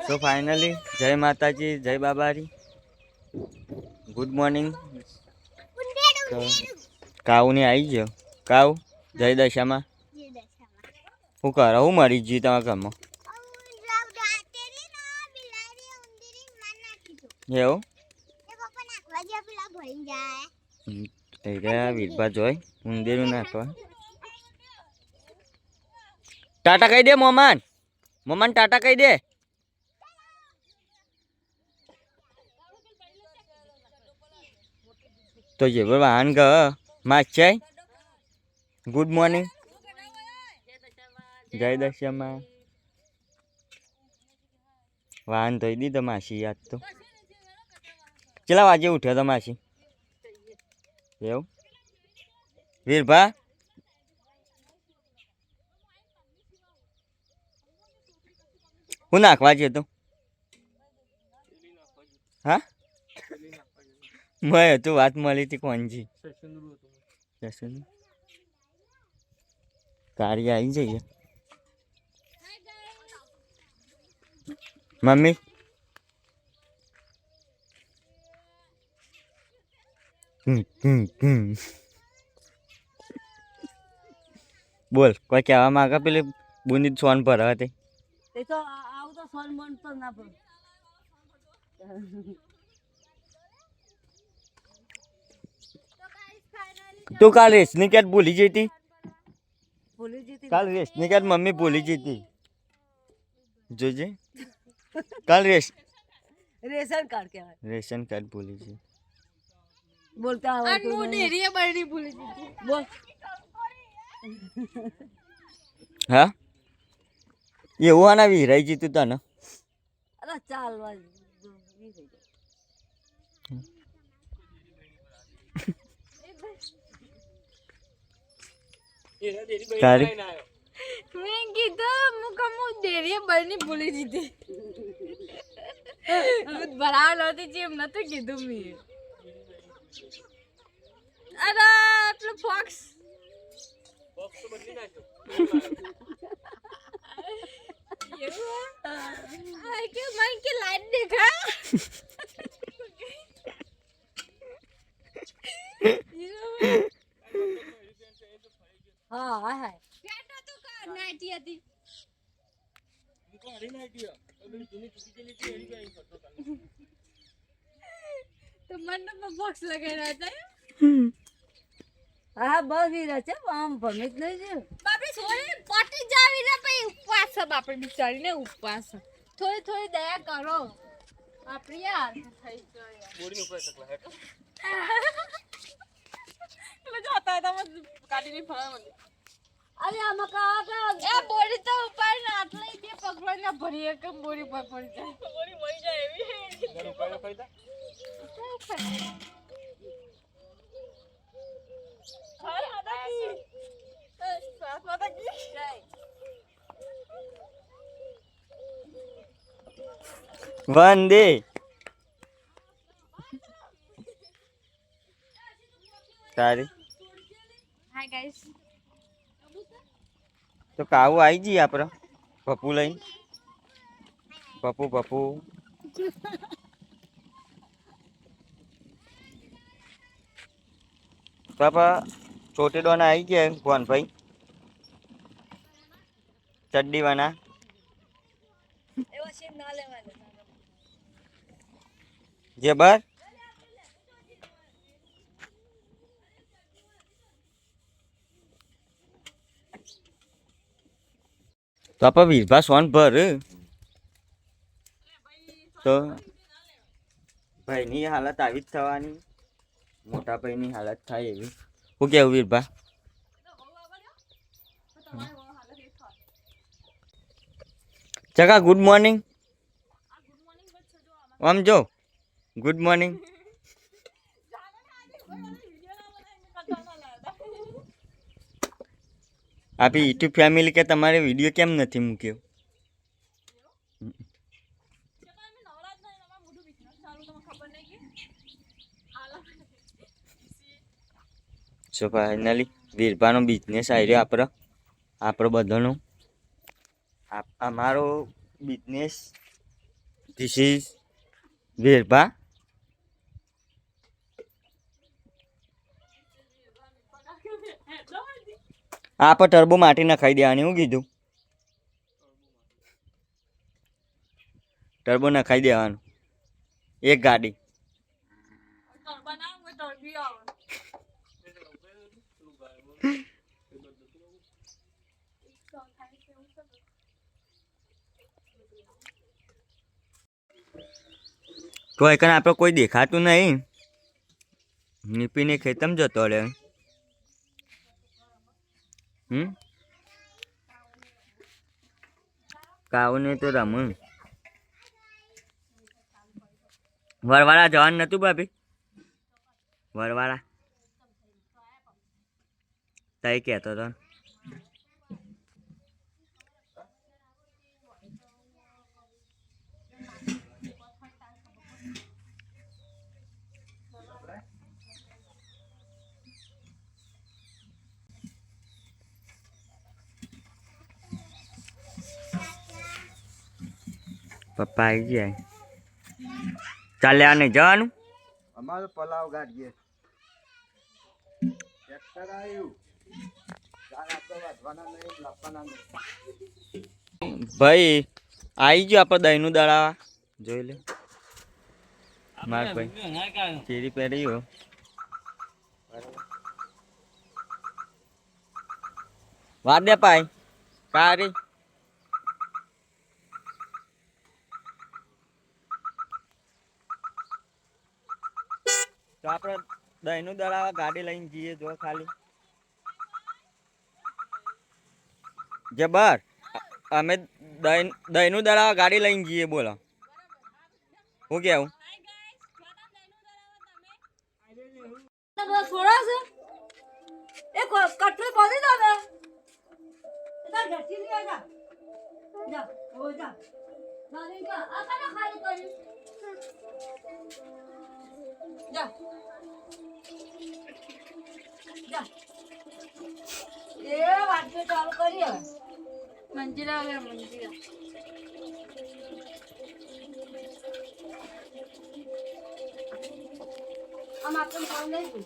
So finally જય માતાજી, જય બાબારી, ગુડ મોર્નિંગ. કાઉને આવી ગયો. કાઉ જય દશામાં શું કરો? હું મરી ગયું તમારા ઘરમાં એવું? વીરભા જોઈ ઉંદેરું નાખવા. ટાટા કહી દે મોમાન, મોમાન ટાટા કહી દે. તો જે વાહન ગ માછાઈ ગુડ મોર્નિંગ, જય દશામાં. વાહન ધોઈ દીધો માસી. યાદ તો કેટલા વાગે ઉઠ્યો તો માસી? એવું? વીરભા હું નાખવા જતો? હા મેં તું વાત મળી હતી કોણજી કાર્ય આવી જઈએ. મમ્મી બોલ કોઈ કહેવા માંગે? પેલી બુંદી સોન પર હતી તું કાલ રેશની કેટ ભૂલી જતી. કાલ રેશની કેટ મમ્મી ભૂલી જતી. જોજે કાલ રેશન કાર્ડ કહેવાય, રેશન કાર્ડ ભૂલી જતી. બોલતા બોલ. હા એવું આના વિરાઈ જીતું તને. ચાલવા તારી મેં કીધું મુકમુ દેરીએ બરની ભૂલી જીતી. બરાબર નહોતી જેમ નતું કીધું મેં. અરે આટલું ફોક્સ બોક્સ તો બદલી નાખ્યો. આ કે મને કે લાઈટ દેખા. હા હા બેટા તો કા નાઈટી હતી. તો મને બોક્સ લગાવ્યા હતા. હા બસ વીરા છે આમ ભમિત નહીં છે બાપી સોરી પટી જાવી ને પછી ઉપવાસ છે બાપડી બિચારીને ઉપવાસ. થોડી થોડી દયા કરો આપણી યાર થઈ ગયો બોડી ઉપર શકલા હેઠો એટલે જોતા હતા મત કાઢીને ફળા મને. અરે આમાં કા એ બોડી તો ઉપર ને આટલે બે પગલો ને ભરીએ કે બોડી પર પડી જાય. બોડી મરી જાય એવી ઘર ઉપર ફાયદા. વંદે તારી. હાય ગાઈસ તો કાવું આવી જઈએ આપણે પપ્પુ લઈને. પપ્પુ પપ્પુ પાપા छोटे डोना आई गया कौन भाई चड्डी वाना जे बर तो आप वीरभा सोन भर तो भाई ની હાલત આવી જ થવાની. મોટા ભાઈ ની હાલત થાય એવી. શું કેવું વીરભા? ચકા ગુડ મોર્નિંગ. આમ જો ગુડ મોર્નિંગ. આપી યુટ્યુબ ફેમિલી કે તમારે વિડીયો કેમ નથી મૂક્યો? સો ફાઇનલી વીરભાનો બિઝનેસ આવી રહ્યો આપણો બધાનો. અમારો બિઝનેસ ધીસ ઇઝ વેરભા. આ પર ટર્બો માટી નખાઈ દેવાની. હું કીધું ટર્બો નખાઈ દેવાનું. એક ગાડી તો એકને આપણે કોઈ દેખાતું નહીં. નીપીને ખેતમ જતો રહે. કાવને તો રમું. વરવાળા જવાનું નતું ભાભી? વરવાળા તઈ કહેતો હતો. પપ્પા આવી ગયા. ચાલ્યા નહીં જવાનું. અમારો પલાવ ગાડીએ ટ્રેક્ટર આવ્યું. ભાઈ આવી ગયો આપણે દહીંનું દળાવા. જોઈ લે માર ભાઈ ચેરી પહેરી હો. વાત દે પાય કારી. તો આપણે દહીંનું દળાવા ગાડી લઈને જઈએ. જો ખાલી જબર અમે દહીંનું દળાવા ગાડી લઈને જઈએ. બોલો હું કેવું? થોડા છે એ કટલો પડી દો ને જા ઘટી લે જા જા ઓ જા નાની કા આ કાના ખાલી કરી જા જા એ વાટકે ચાલુ કરી હવે મંજીરા આવે મંજીરા. આમ આપણે ફોન લઈ ગયું.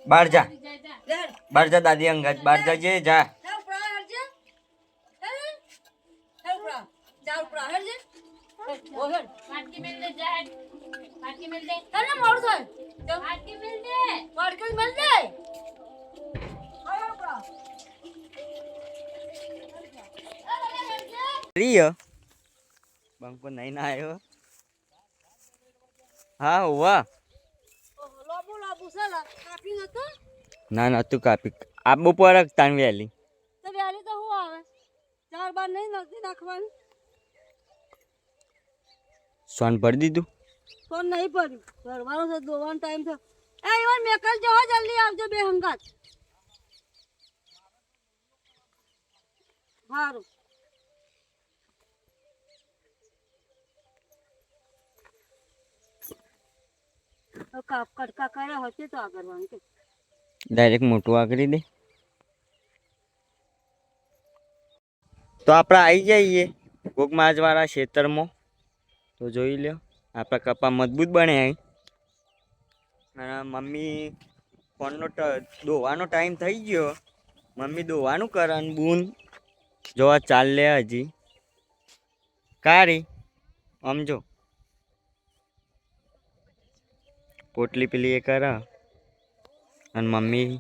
બહાર જા બહાર જા દાદી અંગત બહાર જાજે જા. બંકો નહીં ના આવ્યો. હા વાહ ના નતું કાપી. આ બપોર તાણ વહેલી તો વહેલી તો હું આવે 4 બાર નહીં નથી નાખવાનું. સોન ભરી દીધું. ફોન નહીં પડ્યું ભરવાનો છે. ધોવાનો ટાઈમ થયો. એ ઈવન મેકલ જો જલ્દી આવજો બે હંગાત. સારું કાપ કટકા કર્યા હશે તો આગળ વાંધો. ડાયરેક્ટ મોટું આગળી દે. તો આપણે આવી જઈએ કોક માજવાળા ખેતરમાં. તો જોઈ લો આપણા કપા મજબૂત બને. અને મમ્મી ફોનનો દોવાનો ટાઈમ થઈ ગયો. મમ્મી દોવાનું કરે અને બૂન જોવા ચાલ લે હજી કારી. આમ જો પોટલી પેલી એ કરે અને મમ્મી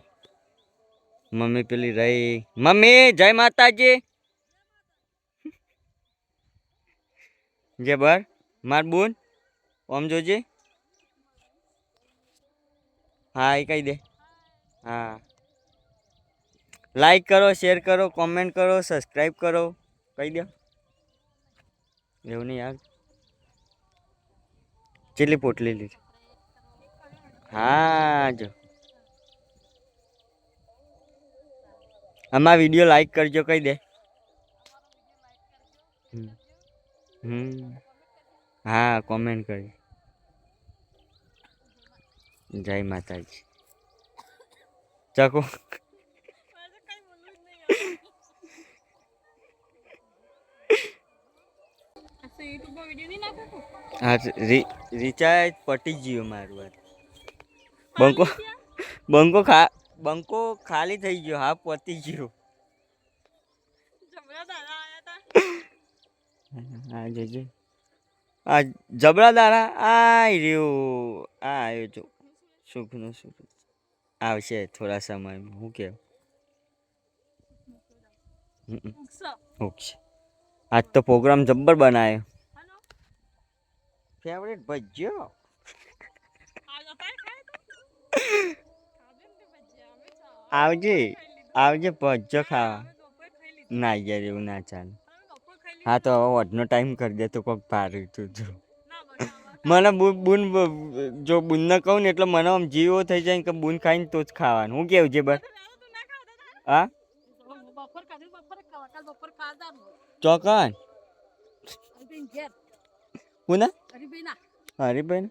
પેલી રહી. મમ્મી જય માતાજી. જે બર માર બોન આમ જોજે. હા એ કહી દે. હા લાઈક કરો, શેર કરો, કોમેન્ટ કરો, સબસ્ક્રાઈબ કરો. કહી દો. એવું નહીં યાર. કેટલી પોટલી લીધી? હા જો અમારા વિડીયો લાઈક કરજો કહી દે. હા કોમેન્ટ કરી. જય માતાજી. ચકો હા રિચાર્જ પટી ગયું મારું. બંકો ખાલી થઈ ગયો. હા પતી ગયો. હા જજે આ જબરા દાડા આ રહ્યો. આ આવ્યો જો સુખનો સુખ આવશે થોડા સમયમાં. હું કેવું ઓકે. આજ તો પ્રોગ્રામ જબ્બર બનાવ્યો. ફેવરેટ ભજ્યો આવજે આવજે ભજ્જો ખાવા. ના યાર એવું ના ચાલે. હા તો હવે વધનો ટાઈમ કરી દે તો કોઈક ભારે તું જો. મને બૂન જો બૂનને કહું ને એટલે મને આમ જીવો થઈ જાય કે બૂન ખાઈને તો જ ખાવાનું. હું કેવું છે બસ હા ચોકન હું ના હરીભાઈ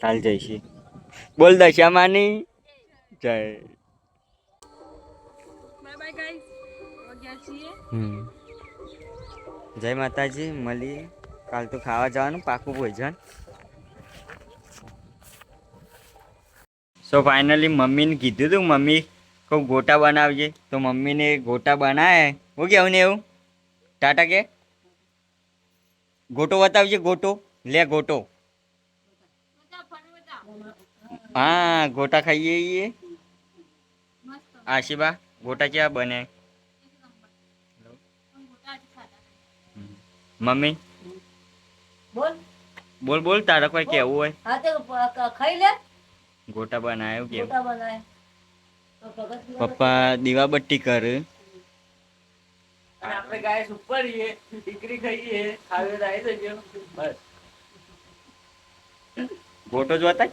કાલ જઈશી. બોલ દશામાની જય. જય માતાજી. મળીએ કાલ તો ખાવા જવાનું પાકું ભોજન. સો ફાઇનલી મમ્મીને કીધું તું મમ્મી કહું ગોટા બનાવજે તો મમ્મીને ગોટા બનાવે. હું કેવું ને એવું ટાટા કે ગોટો બતાવજે. ગોટો લે ગોટો. હા ગોટા ખાઈએ છીએ. આશીબા ગોટા ક્યાં બને મમ્મી? બોલ બોલ તારે કોઈ કેવું હોય. ખાઈ લે. ગોટા બનાવ્યો કેવું પપ્પા દીવાબત્તી કર. આપણે ગાય ઉપર દીકરી ખાઈએ ખાવે આવી જજો બસ. ગોટો જોતા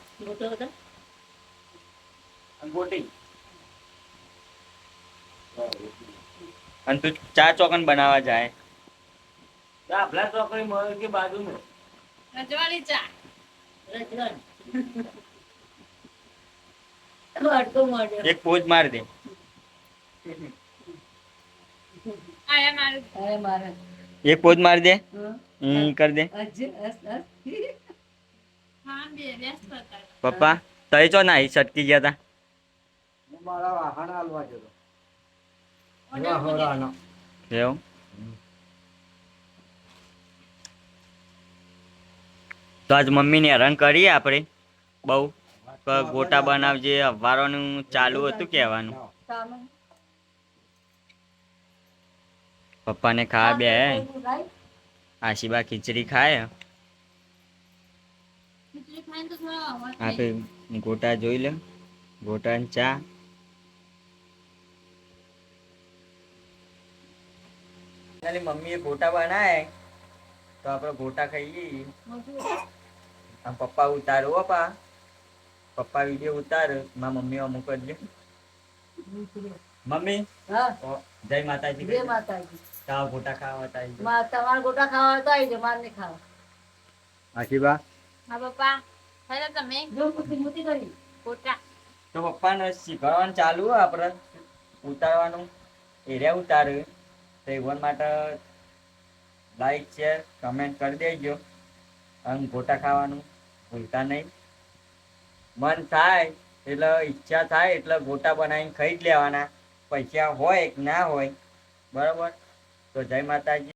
ગોટી અને તું ચા ચોકન બનાવવા જાય. આપલા ચોકડી મળે કે બાજુ में રજવાડી ચા એક પોજ માર દે. એક પોજ માર દે. કર દે. પપ્પા તઈ ચો ના સટકી ગયા તા. મારા વાહન હાલવા જતો એવું તો આજ મમ્મીને હેરાન કરીએ આપણે બહુ. ગોટા બનાવજે અવારવાનું ચાલુ હતું કહેવાનું. પપ્પાને ખાવા બે આશીબા ખીચડી ખાય. હા તો ગોટા જોઈ લે. ગોટા ને ચા. મમ્મીએ ગોટા બનાવે તો આપણે ગોટા ખાઈએ. પપ્પા ઉતારો પપ્પા. પપ્પા વિડીયો ઉતાર. મારા મમ્મી અમુક કરજે. મમ્મી જય માતાજી. જય માતાજી. ગોટા ખાવા હતા તમારે ગોટા ખાવા હતા આવી મારે નહીં ખાવા. આશીબા હા પપ્પા ખાઈ તમે જો મોટી કરી ગોટા. તો પપ્પાને શીખવાડવાનું ચાલુ હોય આપણે ઉતારવાનું. એરિયા ઉતારે તો એવન માટે લાઈક શેર કમેન્ટ કરી દેજો. અને ગોટા ખાવાનું ભૂલતા નહીં. મન થાય એટલે ઈચ્છા થાય એટલે ગોટા બનાવીને ખાઈ જ લેવાના. પૈસા હોય કે ના હોય બરાબર. તો જય માતાજી.